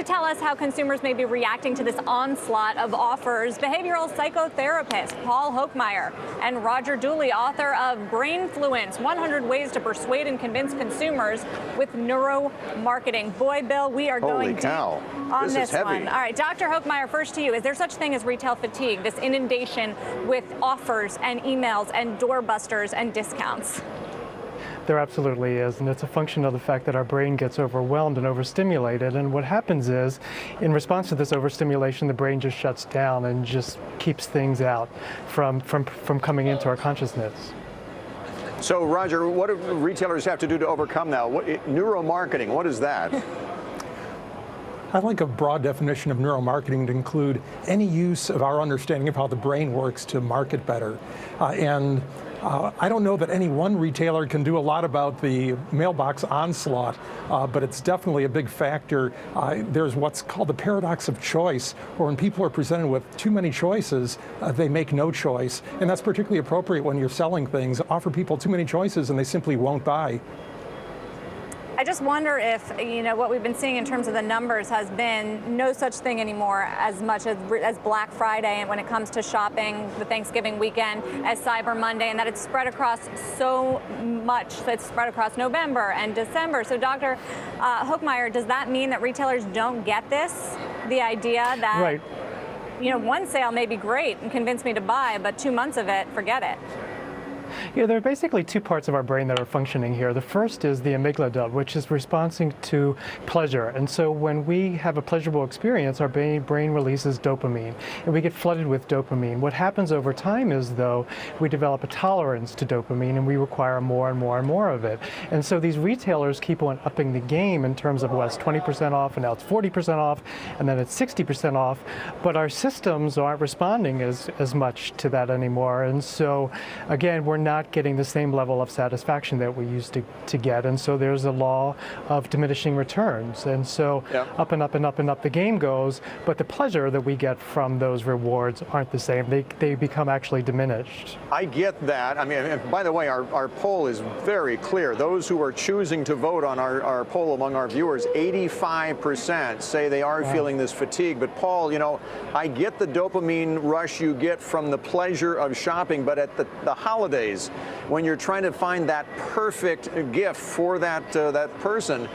to tell us how consumers may be reacting to this onslaught of offers, behavioral psychotherapist Paul Hokemeyer and Roger Dooley, author of Brainfluence, 100 Ways to Persuade and Convince Consumers with Neuromarketing. Boy, Bill, we are going deep on this one. All right, Dr. Hokemeyer, first to you. Is there such thing as retail fatigue, this inundation with offers and emails and doorbusters and discounts? There absolutely is, and it's a function of the fact that our brain gets overwhelmed and overstimulated, and what happens is, in response to this overstimulation, the brain just shuts down and just keeps things out from coming into our consciousness. So, Roger, what do retailers have to do to overcome that? Neuromarketing, what is that? I'd like a broad definition of neuromarketing to include any use of our understanding of how the brain works to market better. I don't know that any one retailer can do a lot about the mailbox onslaught, but it's definitely a big factor. There's what's called the paradox of choice, where when people are presented with too many choices, they make no choice. And that's particularly appropriate when you're selling things. Offer people too many choices and they simply won't buy. I just wonder if, what we've been seeing in terms of the numbers has been no such thing anymore as much as Black Friday, and when it comes to shopping, the Thanksgiving weekend, as Cyber Monday, and that it's spread across so much. It's spread across November and December. So, Dr. Hokemeyer, does that mean that retailers don't get this? The idea that, right, one sale may be great and convince me to buy, but 2 months of it, forget it. Yeah, there are basically two parts of our brain that are functioning here. The first is the amygdala, which is responding to pleasure. And so when we have a pleasurable experience, our brain releases dopamine, and we get flooded with dopamine. What happens over time is, though, we develop a tolerance to dopamine, and we require more and more and more of it. And so these retailers keep on upping the game in terms of, well, it's 20% off, and now it's 40% off, and then it's 60% off. But our systems aren't responding as much to that anymore. And so, again, we're not getting the same level of satisfaction that we used to get, and so there's a law of diminishing returns, and so up and up and up and up the game goes, but the pleasure that we get from those rewards aren't the same. They become actually diminished. I get that. I mean, and by the way, our poll is very clear. Those who are choosing to vote on our poll among our viewers, 85% say they are feeling this fatigue. But Paul, I get the dopamine rush you get from the pleasure of shopping, but at the holidays, when you're trying to find that perfect gift for that person,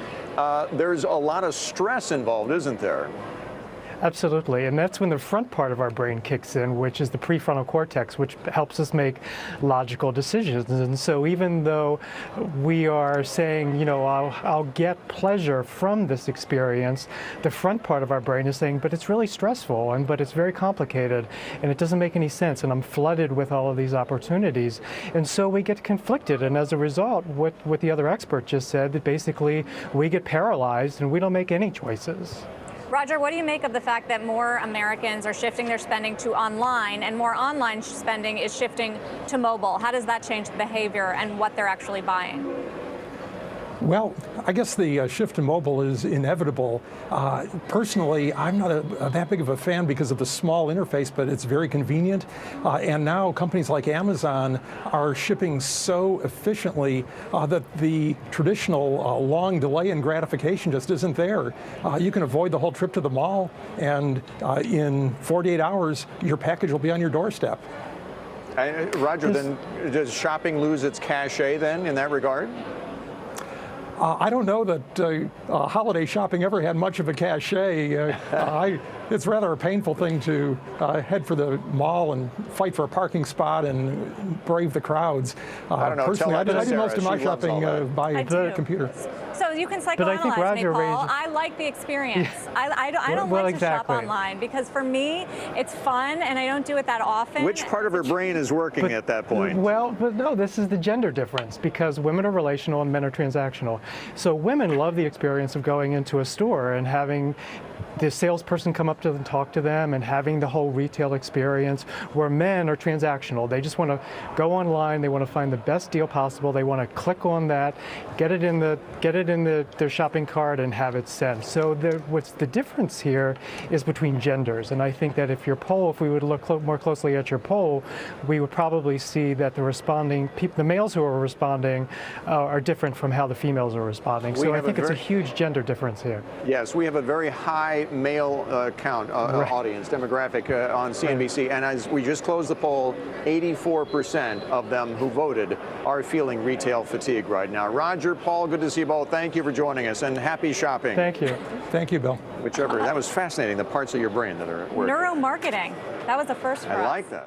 there's a lot of stress involved, isn't there? Absolutely, and that's when the front part of our brain kicks in, which is the prefrontal cortex, which helps us make logical decisions. And so even though we are saying, I'll get pleasure from this experience, the front part of our brain is saying, but it's really stressful, but it's very complicated, and it doesn't make any sense, and I'm flooded with all of these opportunities. And so we get conflicted, and as a result, what the other expert just said, that basically we get paralyzed and we don't make any choices. Roger, what do you make of the fact that more Americans are shifting their spending to online, and more online spending is shifting to mobile? How does that change the behavior and what they're actually buying? Well, I guess the shift to mobile is inevitable. Personally, I'm not that big of a fan because of the small interface, but it's very convenient. And now companies like Amazon are shipping so efficiently that the traditional long delay in gratification just isn't there. You can avoid the whole trip to the mall, and in 48 hours, your package will be on your doorstep. Roger, then does shopping lose its cachet then in that regard? I don't know that holiday shopping ever had much of a cachet. It's rather a painful thing to head for the mall and fight for a parking spot and brave the crowds. I don't know. Personally, I do most of my shopping by the computer. So you can psychoanalyze me, Paul. I like the experience. I don't like to shop online because for me, it's fun and I don't do it that often. Which part of her brain is working at that point? Well, but no, this is the gender difference, because women are relational and men are transactional. So women love the experience of going into a store and having the salesperson come up up to them, talk to them, and having the whole retail experience, where men are transactional. They just want to go online, they want to find the best deal possible, they want to click on that, get it in their shopping cart and have it sent. So what's the difference here is between genders, and I think that if we would look more closely at your poll, we would probably see that the males who are responding are different from how the females are responding. So I think it's a huge gender difference here. Yes, we have a very high male audience demographic on CNBC, and as we just closed the poll, 84% of them who voted are feeling retail fatigue right now. Roger, Paul, good to see you both. Thank you for joining us, and happy shopping. Thank you. Thank you, Bill. That was fascinating, the parts of your brain that are working. Neuromarketing. That was the first for us. I like that.